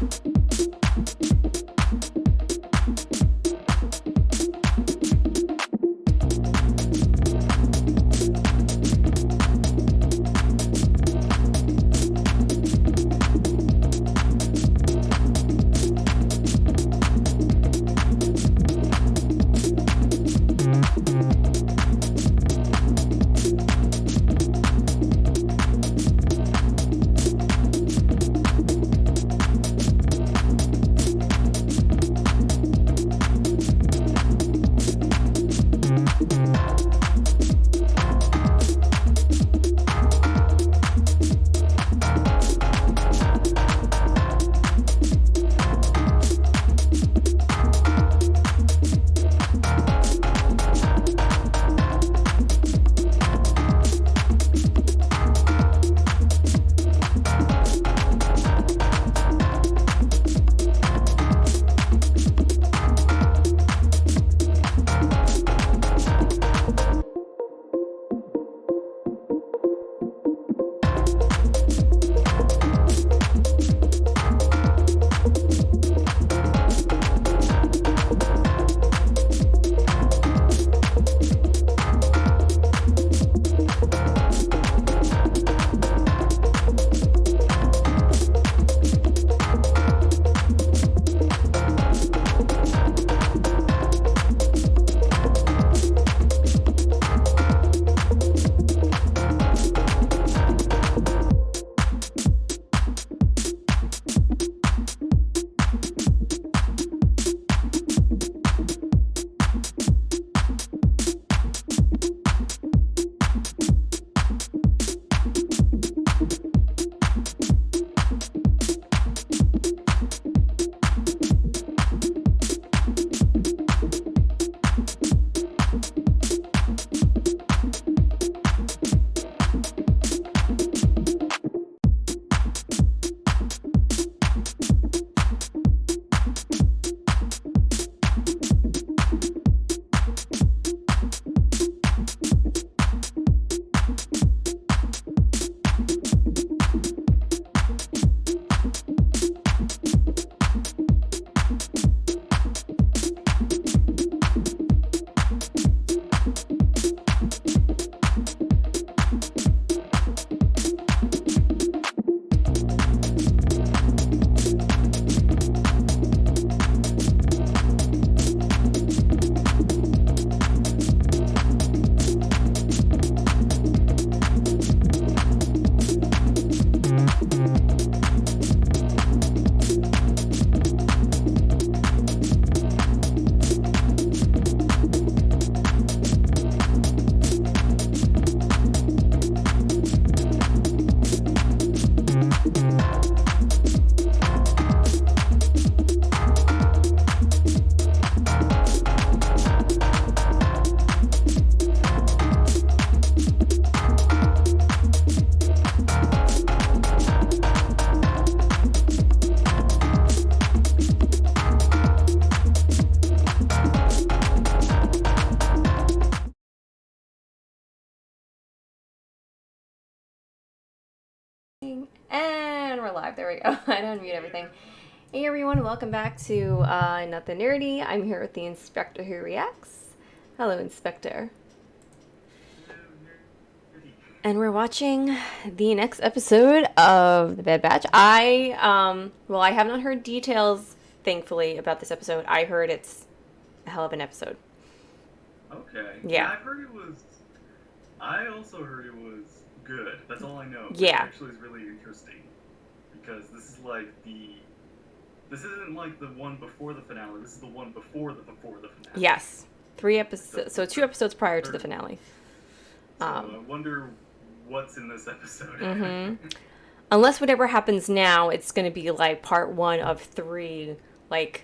And we're live. There we go. I don't unmute everything. Hey everyone, welcome back to Nothing Nerdy. I'm here with the Inspector who reacts. Hello, Inspector. And we're watching the next episode of The Bad Batch. I have not heard details, thankfully, about this episode. I heard it's a hell of an episode. Okay. Yeah. I also heard it was good. That's all I know. Yeah. It actually is really interesting. Because this isn't like the one before the finale. This is the one before the finale. Yes. 3 episodes. So 2 episodes prior to the finale. So I wonder what's in this episode. Mm-hmm. Unless whatever happens now, it's going to be like part 1 of 3, like,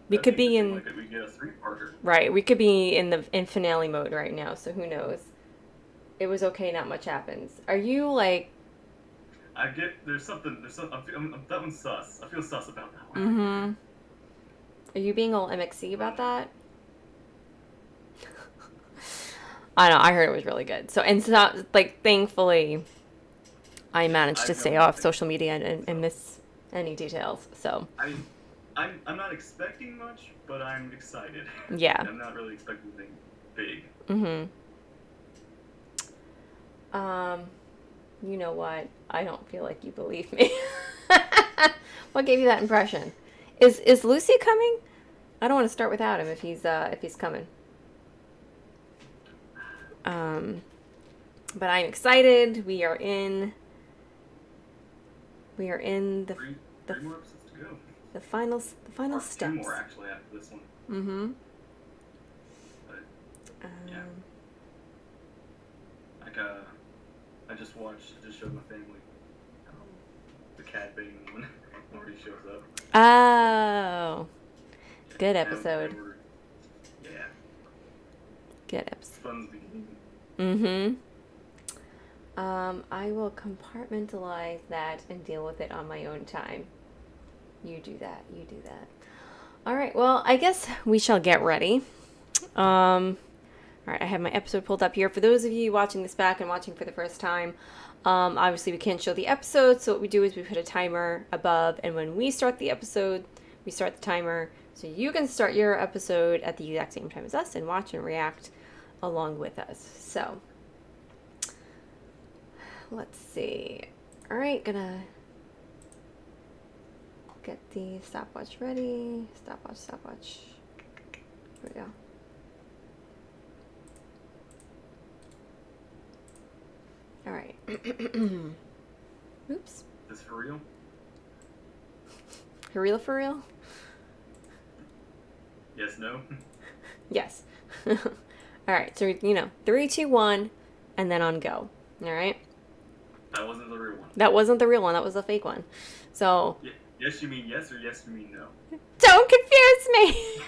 we could be in... Like we get a 3-parter. Right, we could be in finale mode right now, so who knows. It was okay, not much happens. Are you, like... there's something, that one's sus. I feel sus about that one. Mm-hmm. Are you being all MXC about that? I don't know, I heard it was really good. So, like, thankfully, I managed I to have no stay off idea. social media and So miss any details. So, I, I'm not expecting much, but I'm excited. yeah. I'm not really expecting anything big. Mm-hmm. Um, you know what? I don't feel like you believe me. What gave you that impression? Is Lucy coming? I don't want to start without him if he's coming. Um, but I'm excited. We are in Three, the three more episodes to go. the final Or two more steps. actually after this one. Mm-hmm. But yeah, Um, like I just showed my family the Cad Bane one when he shows up. oh, Yeah, good they episode. were, yeah, Good episode. fun's beginning. Mm-hmm. I will compartmentalize that and deal with it on my own time. You do that. You do that. All right. Well, I guess we shall get ready. All right. I have my episode pulled up here. For those of you watching this back and watching for the first time, obviously we can't show the episode. So what we do is we put a timer above, and when we start the episode, we start the timer. So you can start your episode at the exact same time as us and watch and react along with us. So let's see. All right, gonna get the stopwatch ready. Stopwatch. Here we go. All right. Oops. Is this for real? For real? Yes, no? Yes. All right. So, 3, 2, 1, and then on go. All right. That wasn't the real one. That wasn't the real one. That was the fake one. So, Yes, you mean yes, or yes, you mean no? don't confuse me.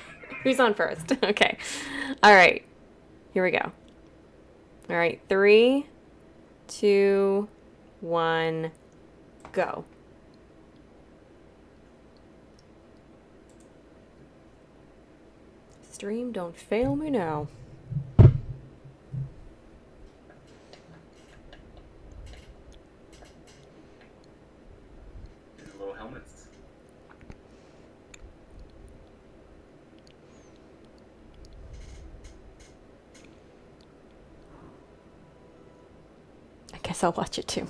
Who's on first? Okay. All right. Here we go. All right. 3, 2, 1, go. Stream, don't fail me now. These little helmets. I guess I'll watch it too.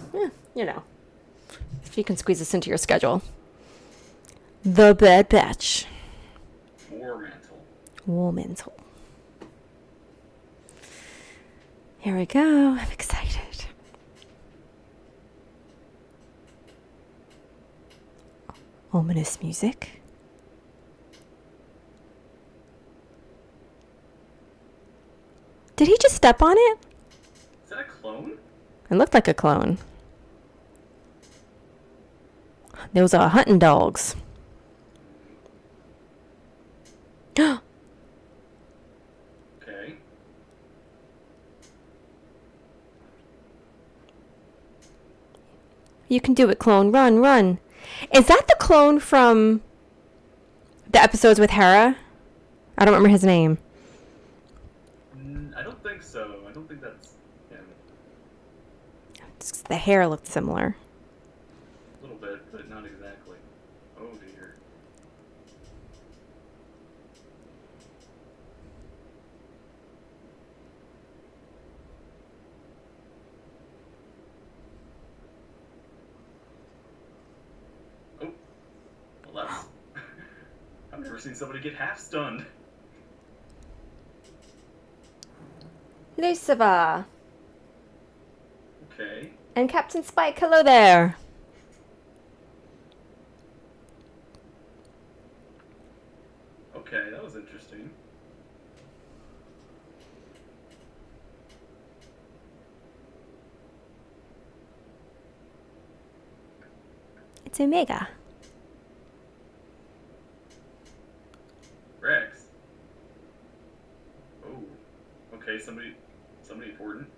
If you can squeeze this into your schedule. The Bad Batch. War mantle. Woman's Hole. Here we go. I'm excited. Ominous music. Did he just step on it? Is that a clone? It looked like a clone. Those are hunting dogs. Okay. You can do it, clone. Run, run. Is that the clone from the episodes with Hera? I don't remember his name. I don't think so. I don't think that's him. The hair looked similar. A little bit, but not exactly. Oh dear. Oh. Well, that's... I've never seen somebody get half stunned. Lucifer. Okay. And Captain Spike, hello there. Okay, that was interesting. It's Omega. Rex. Oh. Okay, somebody important.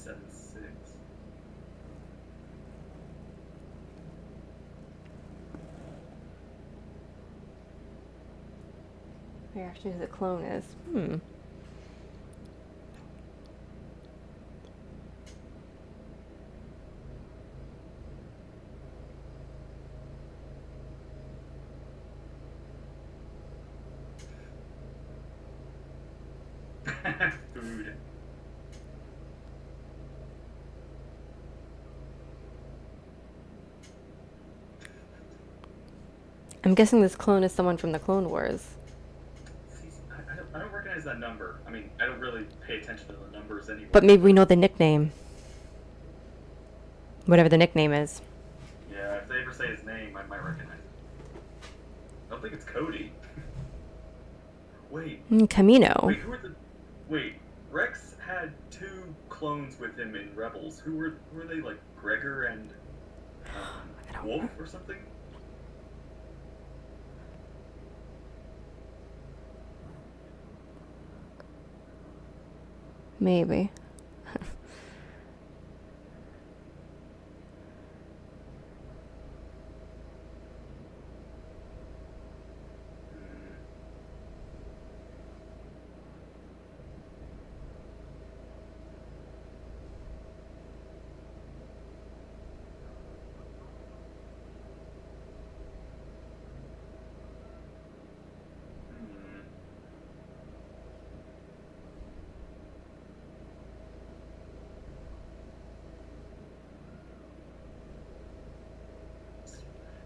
7-6. Reaction to the clone is. Hmm. Food. I'm guessing this clone is someone from the Clone Wars. See, I don't recognize that number. I mean, I don't really pay attention to the numbers anyway. But maybe we know the nickname. Whatever the nickname is. Yeah, if they ever say his name, I might recognize it. I don't think it's Cody. Wait. Camino. Wait, who are the... Wait, Rex had 2 clones with him in Rebels. Who were they, like, Gregor and Wolf or something? Maybe.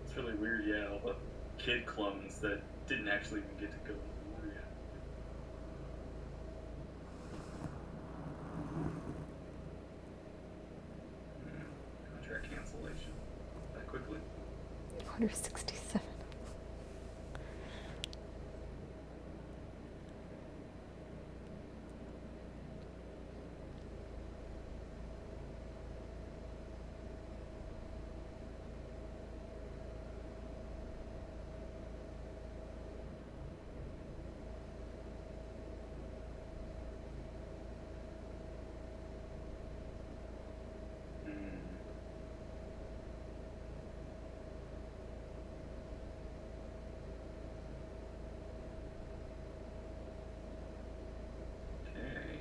It's really weird, yeah, all the kid clones that didn't actually even get to go to the war yet. Contract cancellation. That quickly. 167. Okay.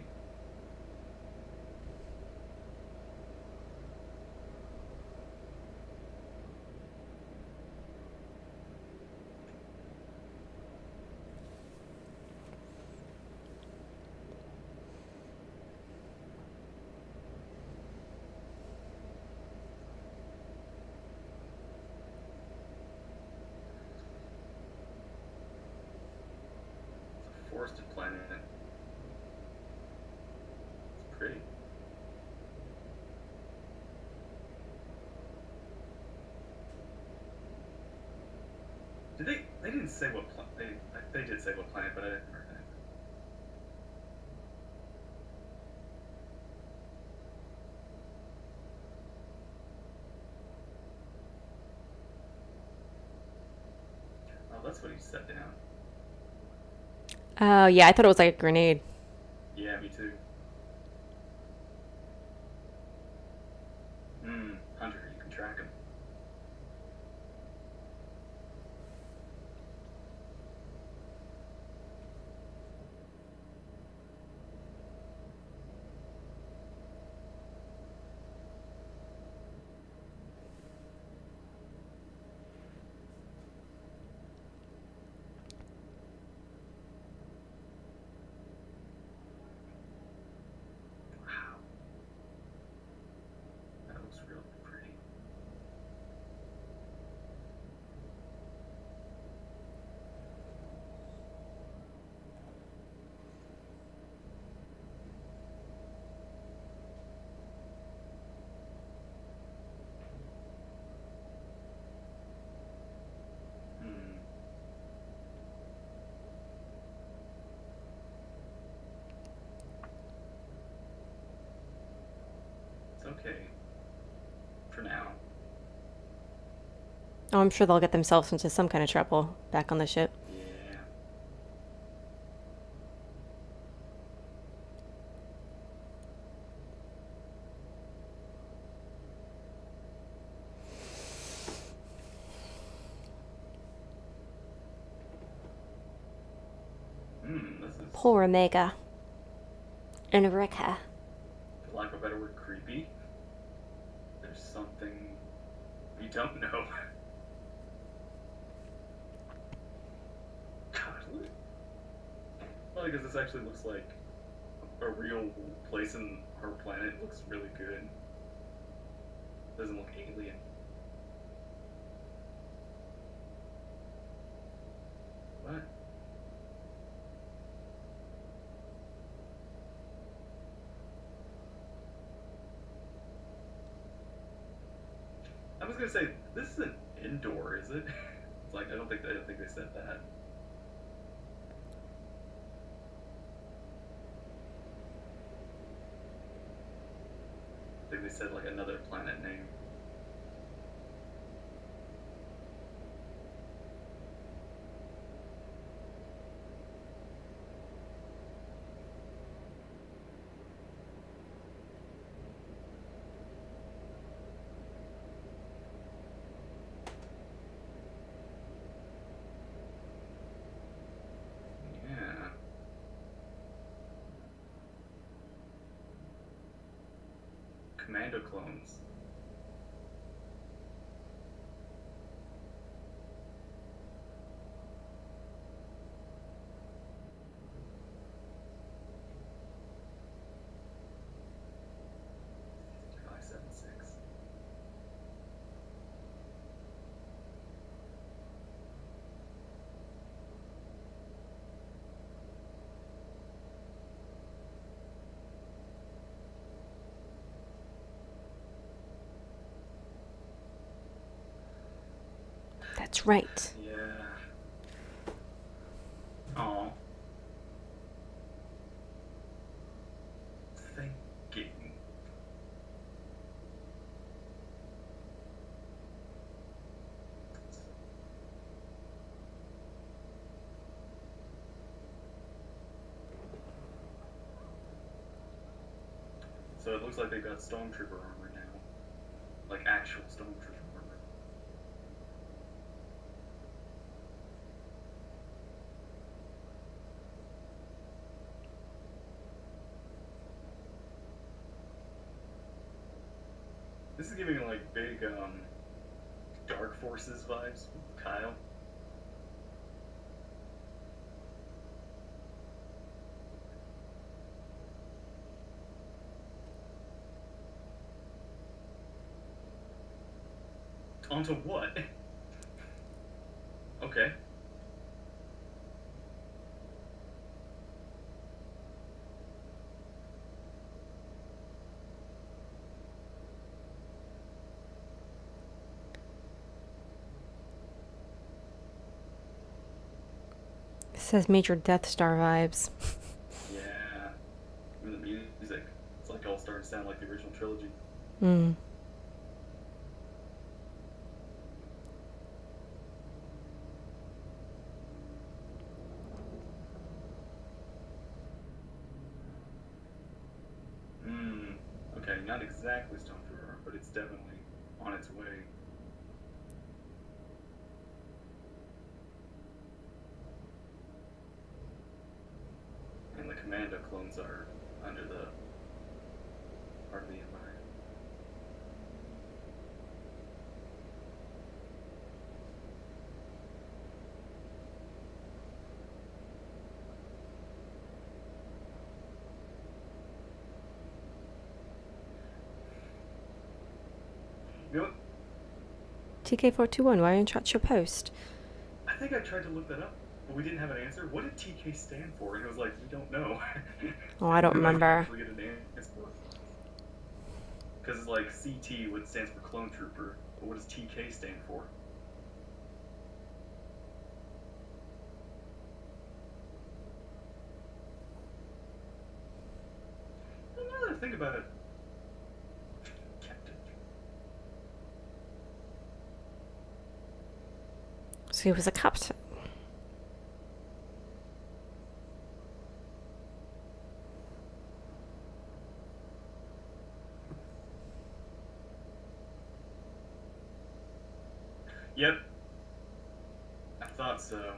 It's a forested planet. It's pretty. Did they? They didn't say what planet. They did say what planet, but I didn't recognize it. Oh, that's what he set down. Oh, yeah, I thought it was like a grenade. Yeah, me too. Hunter, you can track him. Wow. That looks really pretty. Hmm. It's okay. For now. Oh, I'm sure they'll get themselves into some kind of trouble back on the ship. Yeah. This is, Poor Omega. And Rika. for lack of a better word, creepy. There's something we don't know. God, look. Well, because this actually looks like a real place in our planet. It looks really good. Doesn't look alien. What? I was gonna say this isn't indoor, is it? It's like I don't think they said that. I think they said like another planet name. Yeah. Commando clones. Five, seven, six. That's right. Yeah. Oh. Thinking. So it looks like they've got Stormtrooper armor now. Like actual Stormtrooper armor. This is giving like big Dark Forces vibes with Kyle. Onto what? Okay. It says Major Death Star vibes. Yeah. And the music. It's like all starting to sound like the original trilogy. Hmm. Okay, not exactly Stormtrooper, but it's definitely on its way. And the Commando clones are under the part of the Empire. You know what? TK421, why didn't you touch your post? I think I tried to look that up, but we didn't have an answer. What did TK stand for? And it was like, we don't know. Oh, I don't We might remember. actually get an answer. Because it's like CT, what stands for Clone Trooper, but what does TK stand for? Now that I think about it, Captain. So he was a captain. Yep. I thought so.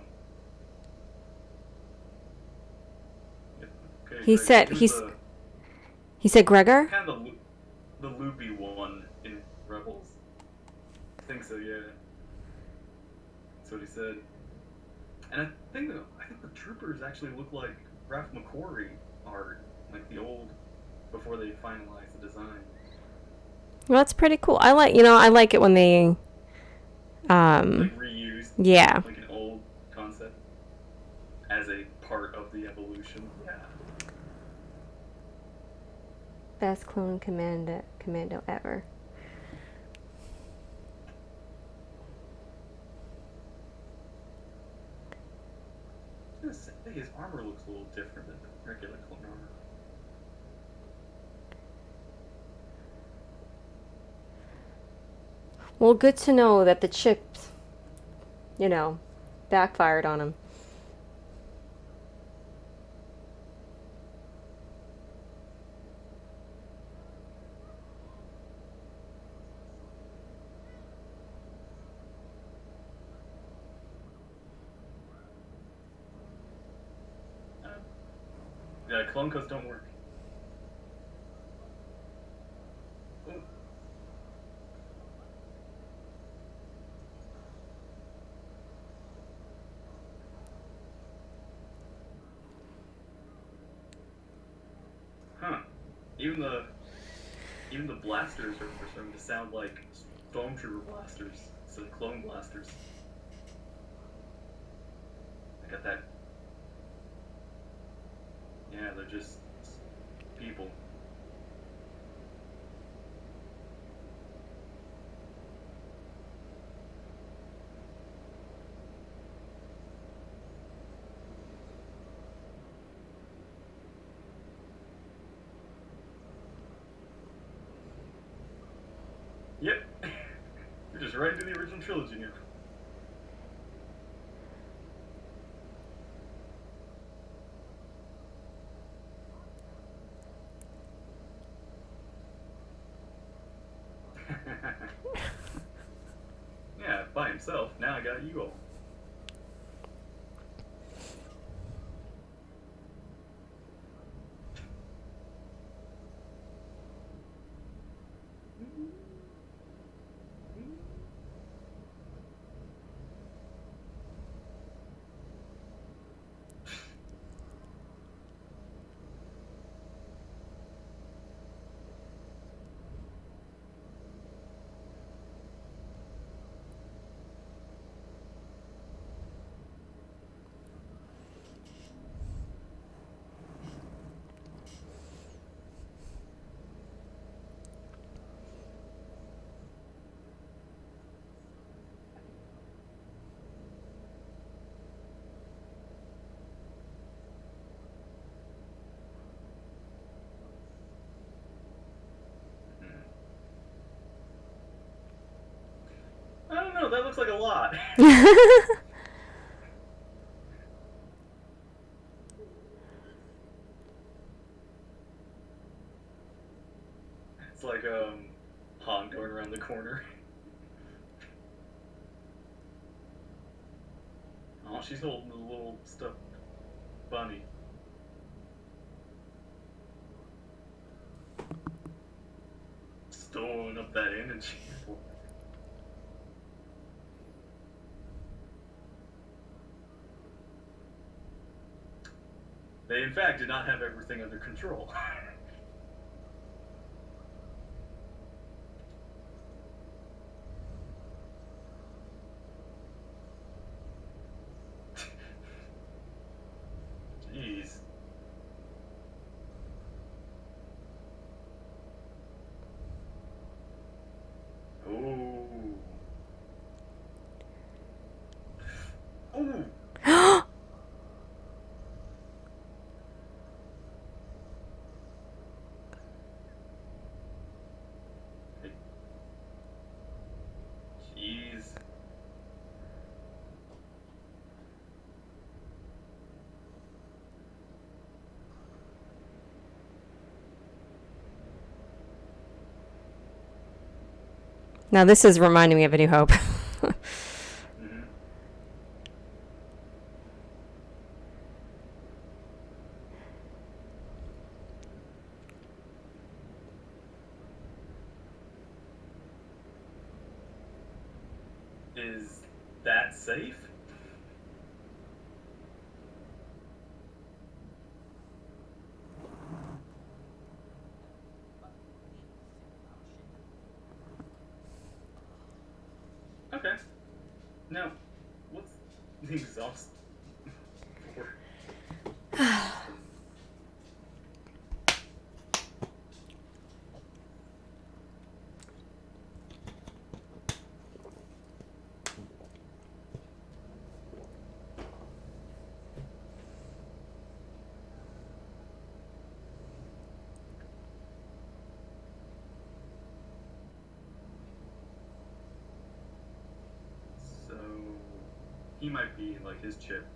He Gregor. said He was he's he said Gregor? kind of the loopy one in Rebels. I think so, yeah. That's what he said. And I think the troopers actually look like Ralph McQuarrie art, like the old before they finalized the design. Well, that's pretty cool. I like it when they Like reused, yeah. like an old concept as a part of the evolution. Yeah. Best clone commando ever. I was gonna say his armor looks a little different than the regular clone armor. Well, good to know that the chips, backfired on him. Uh, yeah, clone codes don't work. Ooh. Huh. Even the even the blasters are starting to sound like stormtrooper blasters instead of clone blasters. I got that. Yeah, they're just people. Yep. We're just right into the original trilogy now. Yeah, by himself. Now I got you all. I don't know, that looks like a lot. It's like Han going around the corner. Oh, she's holding the little stuffed bunny. Storing up that energy. They, in fact, did not have everything under control. Jeez. Ooh. Ooh. Jeez. Now this is reminding me of A New Hope. Mhm. is that safe? Okay. Now, what's the exhaust for? So he might be like his chip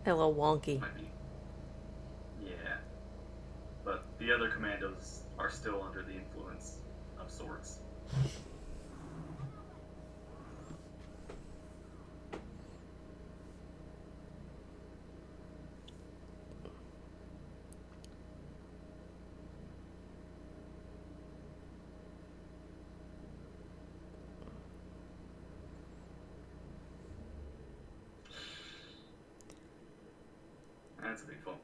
A little wonky. might be. Yeah. But the other commandos are still under the influence of sorts. That's a big fault.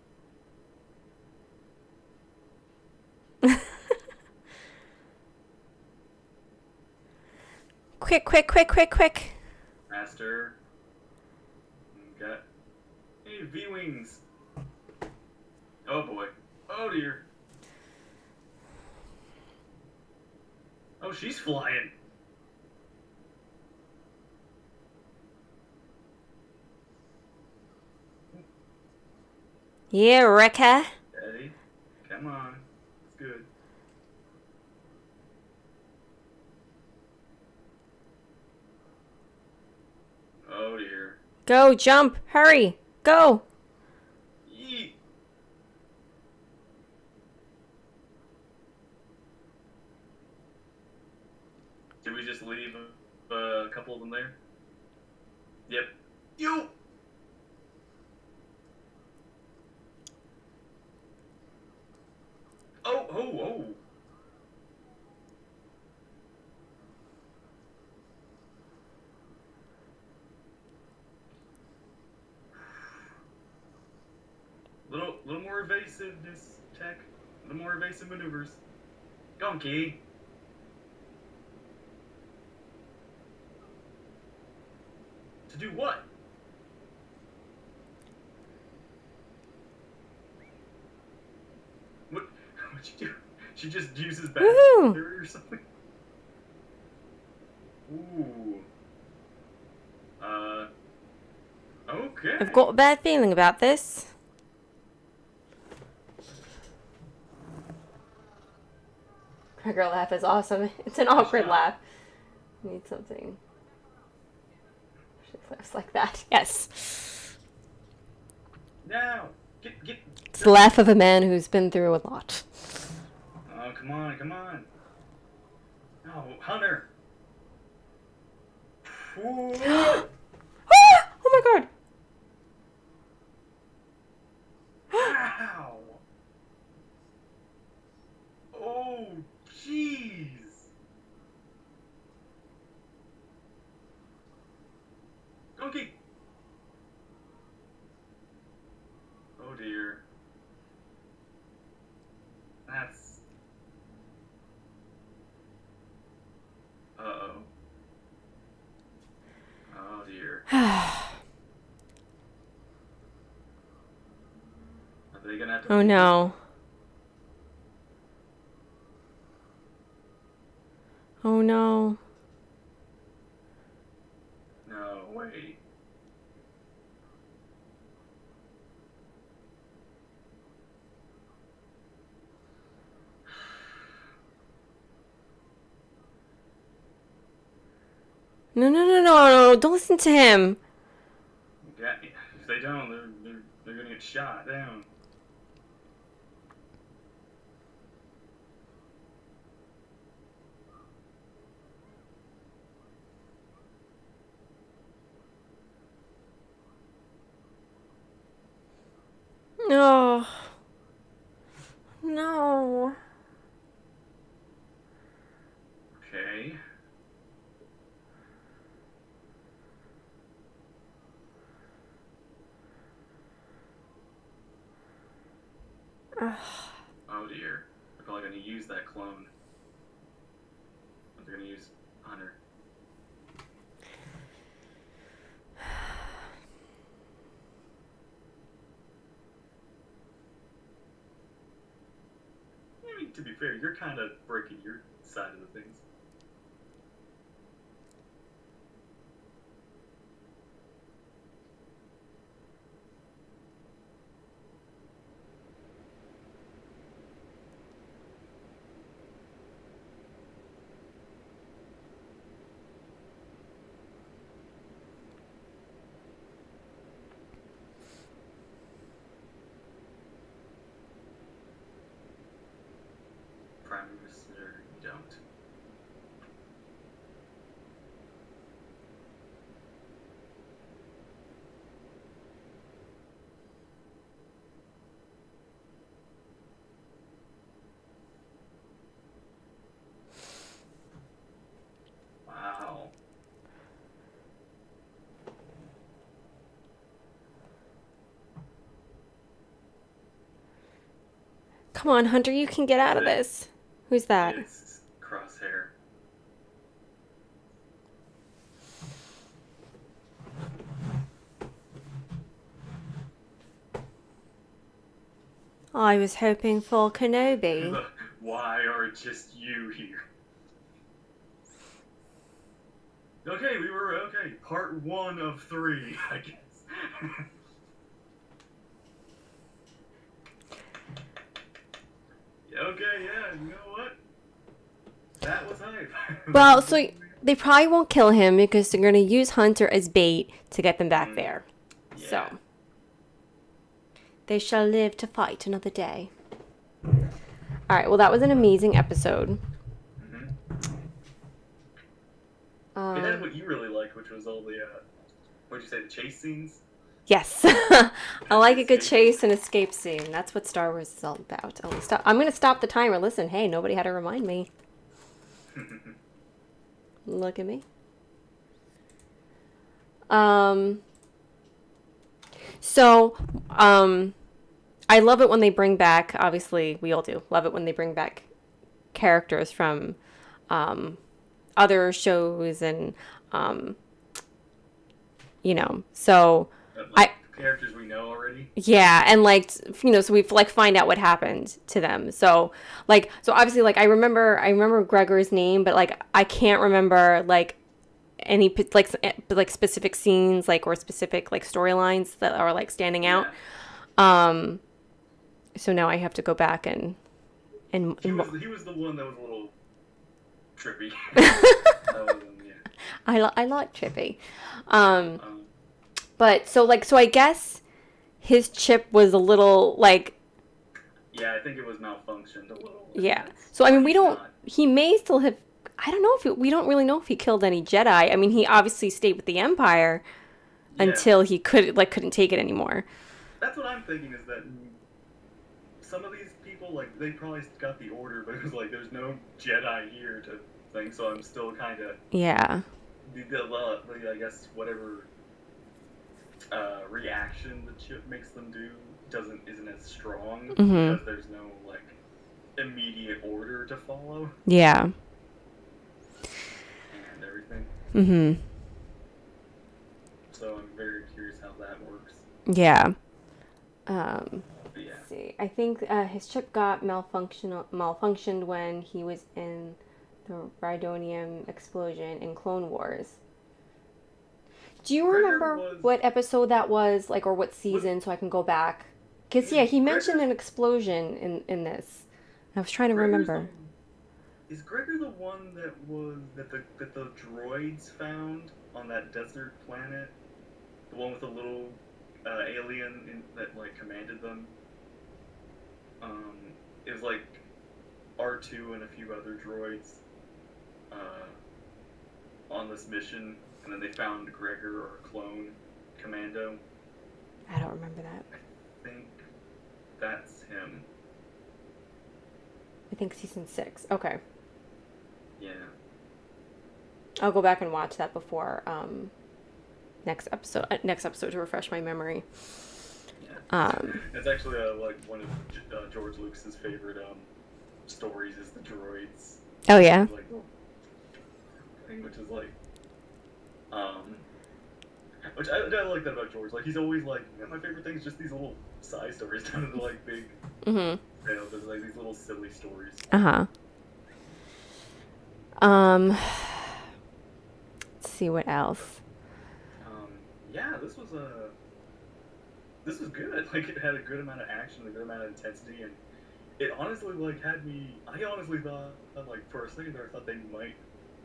Quick, quick, quick, quick, quick. Master. Got. Hey, V-Wings. Oh boy. Oh dear. Oh, she's flying. Yeah, Wrecker. Eddie, come on. It's good. Oh dear. Go, jump, hurry, go. Yeet. Did we just leave a couple of them there? Yep. You. Oh, oh, oh. Little more evasiveness, tech. A little more evasive maneuvers. Donkey. To do what? What? What'd she do? She just uses Woohoo! battery or something? Ooh. Okay. I've got a bad feeling about this. Her girl laugh is awesome. It's an awkward laugh. Need something. She laughs like that. Yes. Now, get. It's the laugh of a man who's been through a lot. Oh, come on, come on. Oh, Hunter. Ooh. Ah! Oh my god! Ow. Oh, jeez. Okay. Oh dear. That's. Uh-oh. Oh dear. Are they gonna have to? Oh no. Oh no. No, wait. No, no, no, no, no. Don't listen to him. Yeah, if they don't, they're gonna get shot down. No. No. Okay. Oh dear. They're probably going to use that clone. They're going to use Hunter. I mean, to be fair, you're kind of breaking your side of the things. Prime Minister, don't. Wow. Come on, Hunter, you can get out of this. Who's that? It's Crosshair. I was hoping for Kenobi. Why are just you here? Okay, we were okay. Part 1 of 3, I guess. Okay, yeah, you know what? That was hype. Well, so they probably won't kill him because they're going to use Hunter as bait to get them back there. Yeah. So, they shall live to fight another day. All right, well, that was an amazing episode. It had what you really liked, which was all the, what'd you say, the chase scenes? Yes. I like a good chase and escape scene. That's what Star Wars is all about. I'm going to stop the timer. Listen, hey, nobody had to remind me. Look at me. I love it when they bring back, obviously we all do, love it when they bring back characters from other shows and, so characters we know already. Yeah, and so we find out what happened to them. So obviously I remember Gregor's name, but I can't remember any specific scenes or specific storylines that are standing out. Yeah. So now I have to go back and he was the one that was a little trippy. I like Trippy. But so I guess his chip was a little yeah, I think it was malfunctioned a little. Yeah. So I mean, he may still have. I don't know we don't really know if he killed any Jedi. I mean, he obviously stayed with the Empire until he couldn't take it anymore. That's what I'm thinking, is that some of these people they probably got the order, but it was there's no Jedi here to think. So I'm still kind of I guess whatever reaction the chip makes them do isn't as strong because there's no immediate order to follow. Yeah. And everything. Mm-hmm. So I'm very curious how that works. Yeah. Yeah. Let's see. I think his chip got malfunctioned when he was in the Rhydonium explosion in Clone Wars. Do you remember what episode that was, or what season, so I can go back? Because, he mentioned an explosion in this. I was trying to remember. Is Gregor the one that the droids found on that desert planet? The one with the little alien that commanded them? It was R2 and a few other droids on this mission. And then they found Gregor, or clone commando. I don't remember that. I think that's him. I think season 6. Okay. Yeah. I'll go back and watch that before next episode to refresh my memory. Yeah. It's actually like one of George Lucas's favorite stories is the droids. Oh yeah. Like, which is like, um, which I like that about George. Like he's always like, yeah, my favorite thing is just these little side stories down into like big, Mhm. there's like these little silly stories. Uh-huh. Um let's see what else. Yeah, this was good. Like it had a good amount of action, a good amount of intensity, and it honestly like had me. I honestly thought like for a second there, I thought they might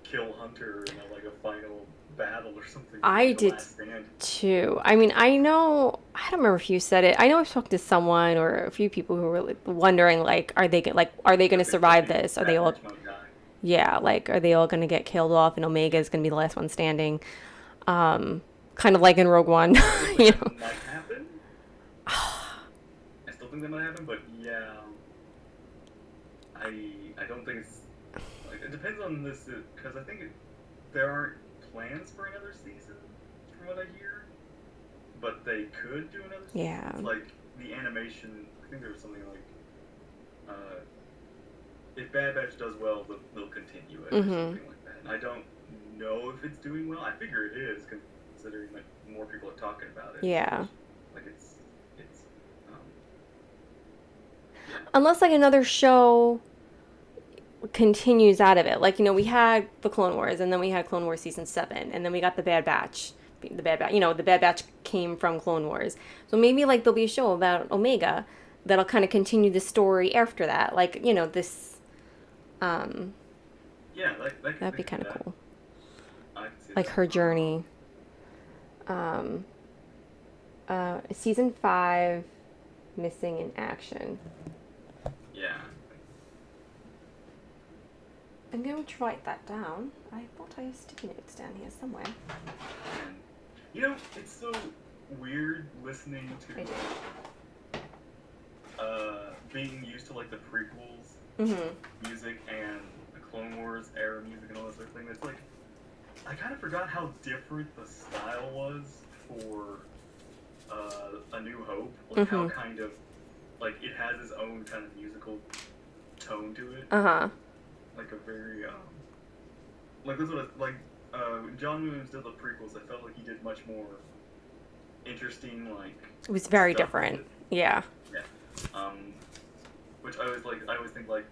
kill Hunter in like a final battle or something, I like the did last stand. too. I mean, I know, I don't remember if you said it. I know I've talked to someone or a few people who were like, wondering like are they going to That survive the this? Are they Bad all Batch might die. yeah, like are they all going to get killed off and Omega is going to be the last one standing? Kind of like in Rogue One, I still think you that know. might happen. I still think that might happen, but yeah, I don't think it's like it depends on this because I think there aren't plans for another season from what I hear, but they could do another season. Yeah. It's like the animation. I think there was something like if Bad Batch does well, they'll continue it or Mhm. something like that. And I don't know if it's doing well. I figure it is considering that more people are talking about it. Yeah. Like it's um, yeah. Unless like another show continues out of it. Like, you know, we had the Clone Wars and then we had Clone Wars season 7 and then we got the Bad Batch. The Bad Batch, you know, the Bad Batch came from Clone Wars. So maybe like there'll be a show about Omega that'll kind of continue the story after that. Like, you know, this um Yeah, I can that'd be think kind of of that. cool. I can see Like that. her journey. Um season 5 missing in action. Yeah. I'm going to write that down. I thought I had sticky notes down here somewhere. And, you know, it's so weird listening I do. to being used to like the prequels Mhm. music and the Clone Wars era music and all this other thing. It's like I kind of forgot how different the style was for A New Hope. Like how Mhm. kind of like it has its own kind of musical tone to it. Uh-huh. Like a very like this was like when John Williams did the prequels. I felt like he did much more interesting like It was very stuff with different. it. Yeah. Yeah. Which I always think like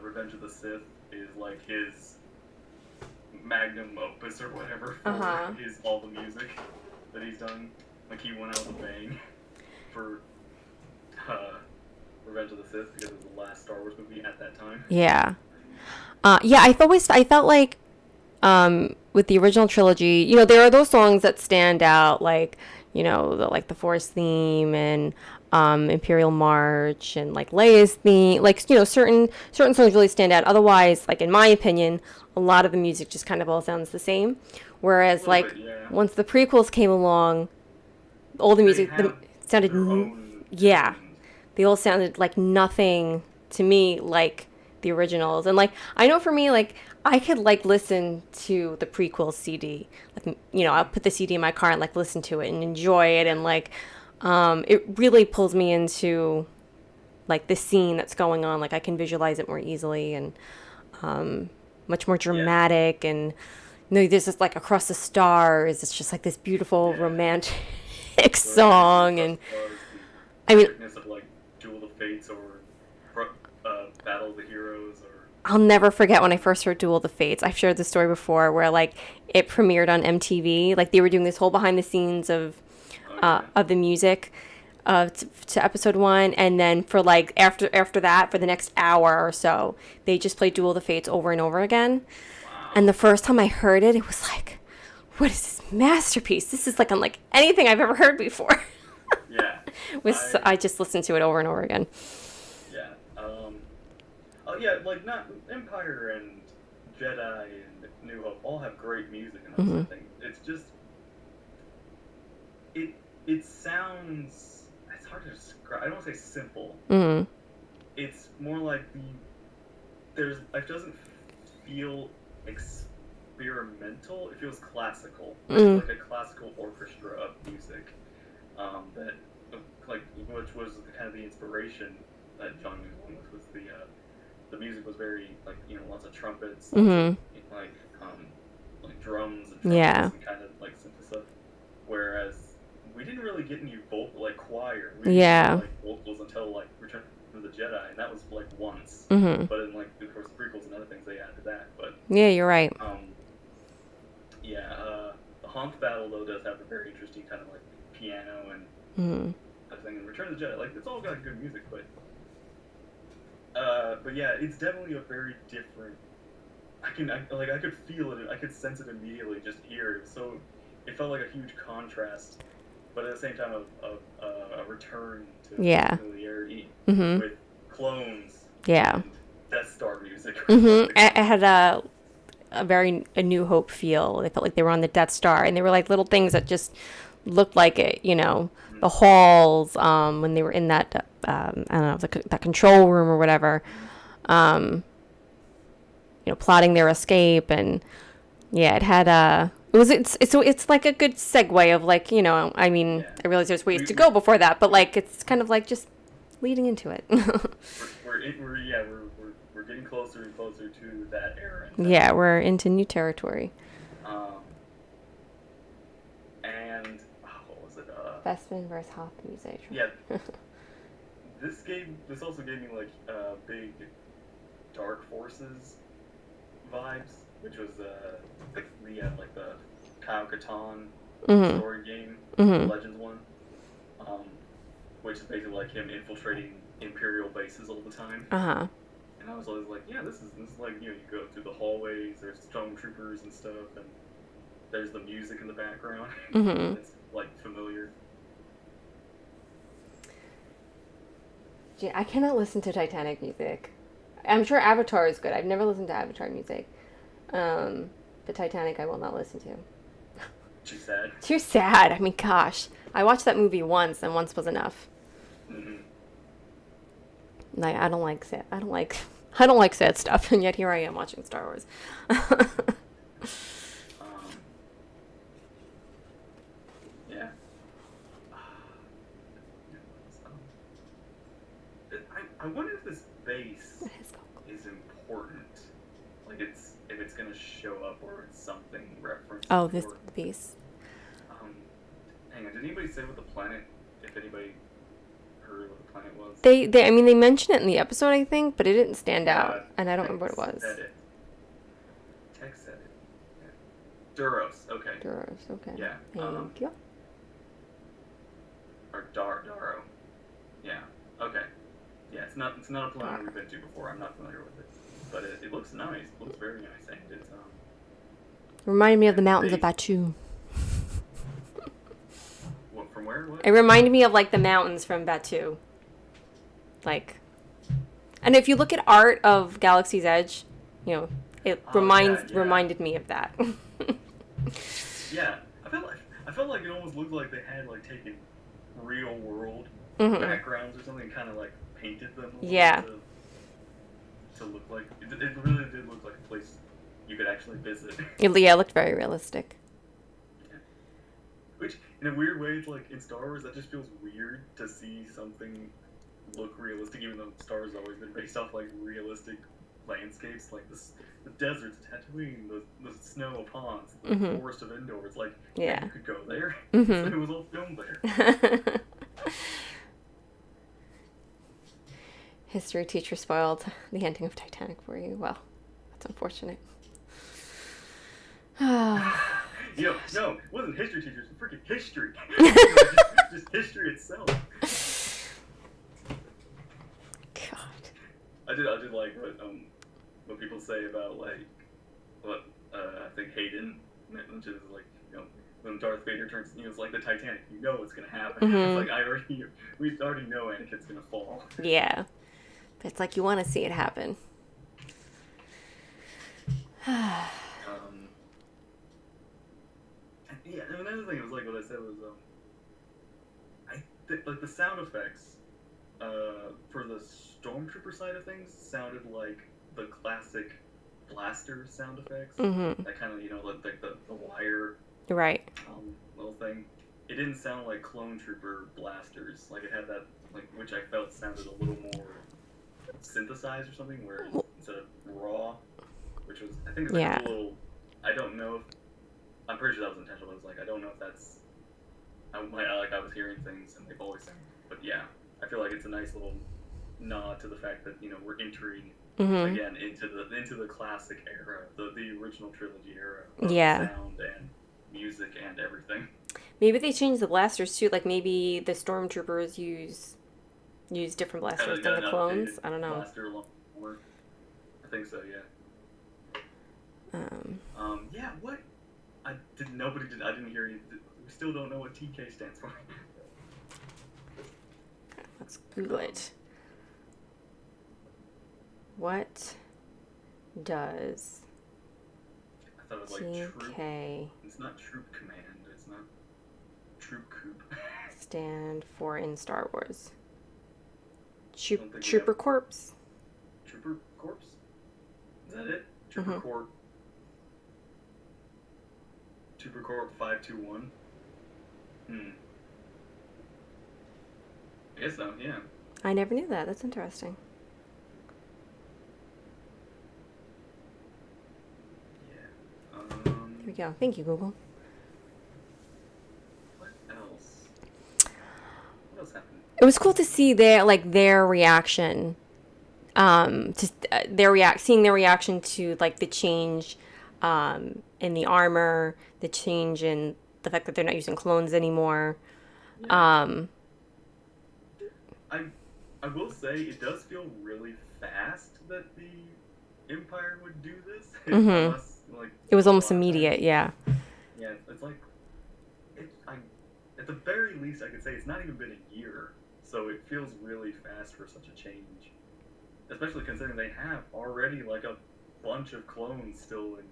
Revenge of the Sith is like his magnum opus or whatever for Uh-huh. his all the music that he's done. Like he went out with a bang for Revenge of the Sith because it was the last Star Wars movie at that time. Yeah. Yeah, I felt like with the original trilogy, you know, there are those songs that stand out, like, you know, the Force theme and Imperial March and like Leia's theme, like, you know, certain songs really stand out. Otherwise, like in my opinion, a lot of the music just kind of all sounds the same. A Whereas little like bit, yeah. once the prequels came along, all the They music have sounded their own yeah, tunes. they all sounded like nothing to me like the originals. And like I know for me, like I could like listen to the prequel CD, like you know, I'll put the CD in my car and like listen to it and enjoy it, and like it really pulls me into like the scene that's going on. Like I can visualize it more easily and much more Yeah. dramatic. And you know, there's just like Across the Stars. It's just like this beautiful Yeah. romantic Or song, and the I mean, epicness of like Duel of Fates or Battle of the Heroes or I'll never forget when I first heard Duel of the Fates. I've shared this story before where like it premiered on MTV. Like they were doing this whole behind the scenes oh yeah. of the music to episode 1, and then for like after that for the next hour or so, they just played Duel of the Fates over and over again. Wow. And the first time I heard it, it was like, what is this masterpiece? This is like unlike anything I've ever heard before. Yeah. I just listened to it over and over again. Yeah. Oh yeah, like not Empire and Jedi and New Hope all have great music and that sort of thing. It's just it sounds it's hard to describe. I don't want to say simple. Mm-hmm. It's more like it doesn't feel experimental. It feels classical. It's like a classical orchestra of music that like which was kind of the inspiration that John Williams went with, was the music was very like lots of trumpets, lots of like like drums and trumpets and kind of like synth stuff. Whereas we didn't really get any choir. We didn't get like vocals until like Return of the Jedi, and that was like once. But in like of course prequels and other things they added that. But yeah, you're right. The Hoth battle though does have a very interesting kind of like piano and thing. And Return of the Jedi, like it's all got good music, but yeah, it's definitely a very different. I could feel it. I could sense it immediately. Just here, so it felt like a huge contrast, but at the same time, a return to familiarity with clones. Yeah. And Death Star music. It had a New Hope feel. They felt like they were on the Death Star, and they were like little things that just looked like it. The halls when they were in that I don't know, that control room or whatever. Plotting their escape, and it had it's like a good segue of like I mean I realize there's ways to go before that, but like it's kind of like just leading into it. we're getting closer and closer to that era. Yeah, we're into new territory. And what was it? Bespin versus Hoth music. Yeah. This also gave me like big Dark Forces vibes, which was like the Kyle Katarn story game, Legends one, which is basically like him infiltrating Imperial bases all the time. And I was always like, yeah, this is like you go through the hallways, there's stormtroopers and stuff, and there's the music in the background. It's like familiar. Gee, I cannot listen to Titanic music. I'm sure Avatar is good. I've never listened to Avatar music. But Titanic I will not listen to. Too sad? Too sad. I mean, gosh. I watched that movie once, and once was enough. Like, I don't like sad stuff, and yet here I am watching Star Wars. Yeah. I wonder if this base is important. Like if it's gonna show up or it's something referenced. Oh, this base. Hang on, did anybody say what the planet? If anybody heard what the planet was? I mean, they mentioned it in the episode, I think, but it didn't stand out, and I don't remember what it was. Tech said it. Yeah. Duros. Okay. Duros. Okay. Yeah. Thank you. Or Daro. Yeah. Okay. Yeah, it's not a planet we've been to before. I'm not familiar with it, but it looks nice. It looks very nice, and it's Reminded me of the mountains of Batuu. What, from where? What? It reminded me of like the mountains from Batuu. Like, and if you look at art of Galaxy's Edge, it reminded me of that. Yeah, I felt like it almost looked like they had like taken real world backgrounds or something, and kind of like painted them. To look like it really did look like a place you could actually visit. It looked very realistic. Yeah. Which, in a weird way, it's like in Star Wars, that just feels weird to see something look realistic, even though Star Wars has always been based off like realistic landscapes, like the deserts, Tatooine, the snow ponds, the forest of Endor. It's like you could go there. So it was all filmed there. History teacher spoiled the ending of Titanic for you. Well, that's unfortunate. No, it wasn't history teacher. It's freaking history. just history itself. God. I did like what people say about like what I think Hayden, which is like when Darth Vader turns, it's like the Titanic. You know what's gonna happen. It's like we already know Anakin's gonna fall. Yeah, but it's like you want to see it happen. Yeah, and another thing was like what I said was like the sound effects for the Stormtrooper side of things sounded like the classic blaster sound effects. That kind of like the wire Right. little thing. it didn't sound like clone trooper blasters. Like it had that, like, which I felt sounded a little more synthesized or something, whereas instead of raw, which was, I think it's like Yeah. a little, I don't know if, I'm pretty sure that was intentional, but it was like, I don't know if that's, I was hearing things and they've always sounded, but yeah, I feel like it's a nice little nod to the fact that, you know, we're entering Mm-hmm. again into the classic era, the original trilogy era of Yeah. sound and music and everything. Maybe they changed the blasters too. Like maybe the stormtroopers use different Kind blasters of than got the an clones. updated I don't know. blaster more. I think so, yeah. Um, Yeah. What? I didn't hear any. We still don't know what TK stands for. let's Google it. What does I thought it was like troop. TK It's not troop command. It's not troop coop. stand for in Star Wars? I don't think we Trooper have Corps. Trooper Corps. Is that it? Trooper Mhm. Corps. Trooper Corps 521. I guess so. Yeah. I never knew that. That's interesting. Yeah. Here we go. Thank you, Google. What else? What else happened? It was cool to see their reaction, seeing their reaction to like the change, in the armor, the change in the fact that they're not using clones anymore. Yeah. Um, I will say it does feel really fast that the Empire would do this. Mhm. Unless, like, it was a almost lot of immediate, times- yeah. Yeah, it's like at the very least I could say it's not even been a year, so it feels really fast for such a change. Especially considering they have already like a bunch of clones still in.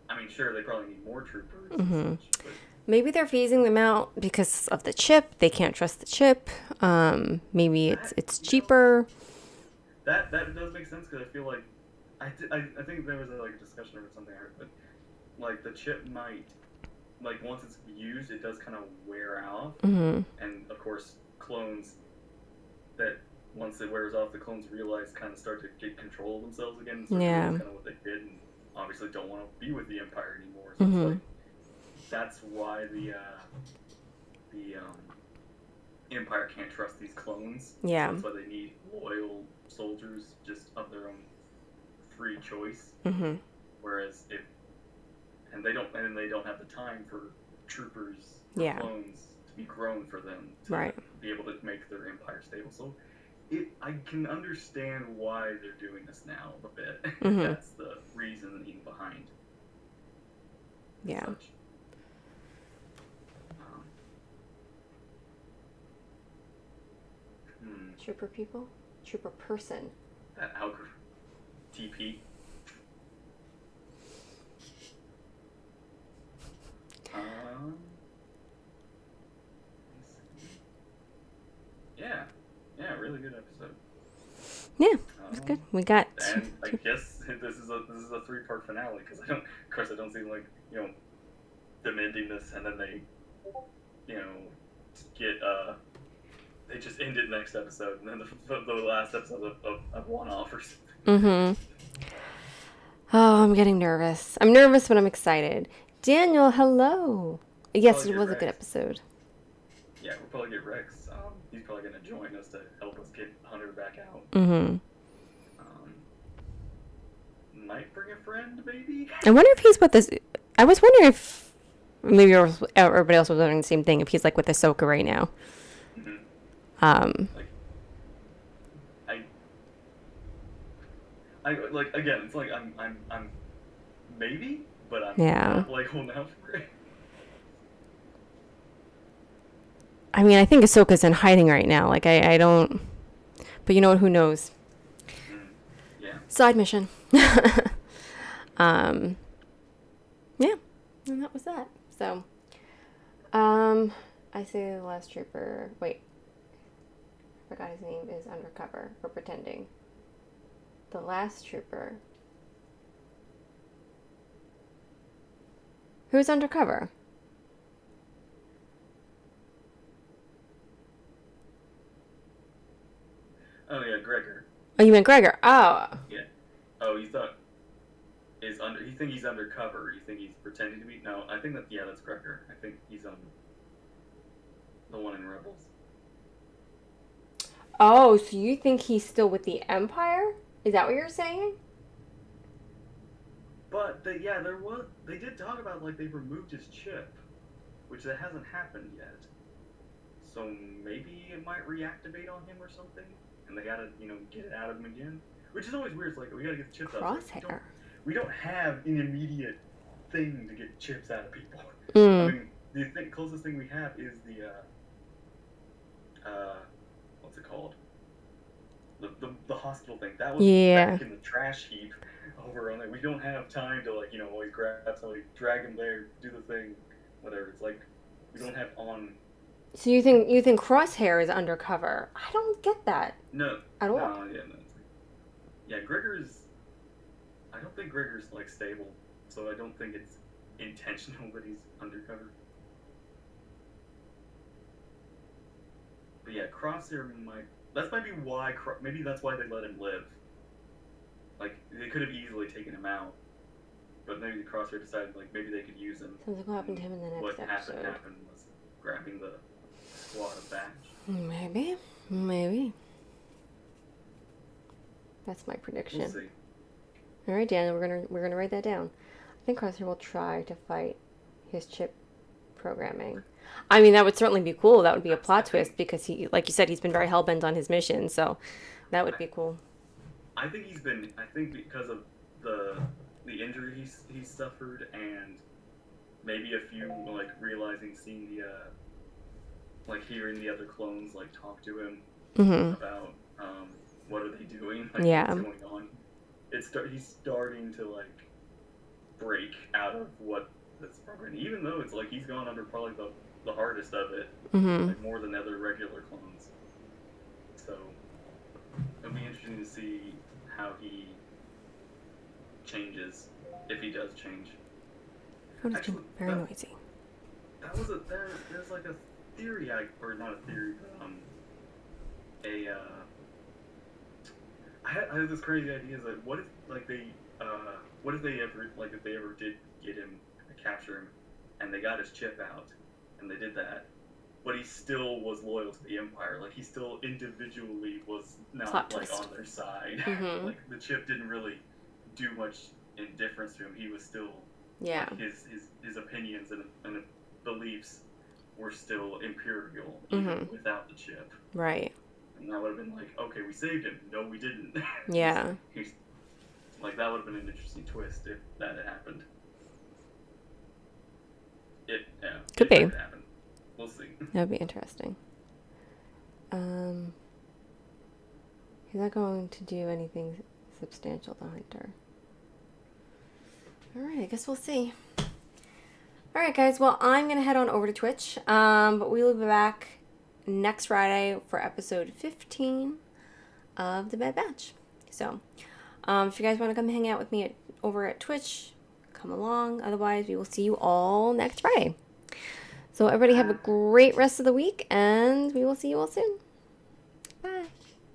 I mean, sure, they probably need more troopers and such, but Maybe they're phasing them out because of the chip. They can't trust the chip. Maybe it's cheaper. that does make sense because I feel like I think there was a discussion or something I heard, but like the chip might, like, once it's used it does kind of wear off, Mm-hmm. and of course clones that once it wears off the clones realize kind of start to get control of themselves again, so Yeah. that's kind of what they did, and obviously don't want to be with the Empire anymore, so Mhm. it's like that's why the Empire can't trust these clones. Yeah. So that's why they need loyal soldiers just of their own free choice. Mm-hmm. Whereas they don't have the time for troopers, Yeah. clones to be grown for them to Right. be able to make their empire stable. So I can understand why they're doing this now a bit. Mhm. That's the reasoning behind. Yeah. Such. Trooper people? Trooper person. That algorithm. TP. Yeah. Yeah, really good episode. Yeah, it's good. We got And I guess this is a 3-part finale because of course I don't see like, you know, them ending this and then they, you know, get they just end it next episode and then the last episode of one-off or something. Mm-hmm. Oh, I'm getting nervous. I'm nervous, but I'm excited. Daniel, hello. Yes, it was a good episode. Yeah, we'll probably get Rex. He's probably going to join us to help us get Hunter back out. Mm-hmm. Might bring a friend, maybe? I wonder if he's with this. I was wondering if maybe everybody else was wondering the same thing. If he's like with Ahsoka right now. Mm-hmm. I like, again, it's like I'm maybe, but I'm not like holding out for it. I mean, I think Ahsoka's in hiding right now. Like, I don't. But you know what? Who knows? Yeah. Side mission. Yeah. And that was that. So, I say the last trooper. Wait. I forgot his name is undercover or pretending. The last trooper. Who's undercover? Oh yeah, Gregor. Oh, you meant Gregor. Oh. Yeah. Oh, you thought is under. You think he's undercover? You think he's pretending to be? No, I think that that's Gregor. I think he's the one in Rebels. Oh, so you think he's still with the Empire? Is that what you're saying? But they did talk about like they removed his chip, which that hasn't happened yet. So maybe it might reactivate on him or something, and they gotta get it out of him again. Which is always weird. It's like we gotta get the chips out. Crosshair. We don't have an immediate thing to get chips out of people. I Mm. mean, the closest thing we have is the what's it called? The hospital thing. That was Yeah. back in the trash heap over on there. We don't have time to always grab somebody, drag them there, do the thing, whatever. It's like we don't have on. So you think Crosshair is undercover? I don't get that No. at all. No, yeah, no. Yeah, Gregor's. I don't think Gregor's like stable, so I don't think it's intentional that he's undercover. But yeah, Crosshair might. That might be why. Maybe that's why they let him live. Like they could have easily taken him out, but maybe the Crosshair decided like maybe they could use him. Sounds like what happened to him in the next What episode. happened was grabbing the squad of Batch. Maybe. That's my prediction. We'll see. All right, Daniel, we're gonna write that down. I think Crosshair will try to fight his chip programming. I mean, that would certainly be cool. That would be a plot twist because he, like you said, he's been very hell bent on his mission. So that would be cool. I think he's been. I think because of the injury he's suffered, and maybe a few like realizing, seeing the like hearing the other clones like talk to him Mm-hmm. about what are they doing, like Yeah. what's going on. He's starting to like break out of what this program, even though it's like he's gone under probably the hardest of it, Mm-hmm. like more than other regular clones. So it'll be interesting to see how he changes, if he does change. Oh, it's Actually, very noisy. That was there's like a theory, or not a theory, but I had this crazy idea is that what if like what if they ever did get him, capture him, and they got his chip out, and they did that, but he still was loyal to the Empire. Like he still individually was not Plot like twist. on their side. Mhm. Like the chip didn't really do much indifference to him. He was still Yeah. like, his opinions and beliefs were still imperial even Mhm. without the chip. Right. And that would have been like, okay, we saved him. No, we didn't. Yeah. He's, like that would have been an interesting twist if that had happened. Could if be. that had happened. We'll see. That would be interesting. He's not going to do anything substantial to Hunter. All right, I guess we'll see. All right, guys. Well, I'm gonna head on over to Twitch. But we will be back next Friday for episode 15 of The Bad Batch. So, if you guys want to come hang out with me over at Twitch, come along. Otherwise, we will see you all next Friday. So, everybody have a great rest of the week, and we will see you all soon. Bye.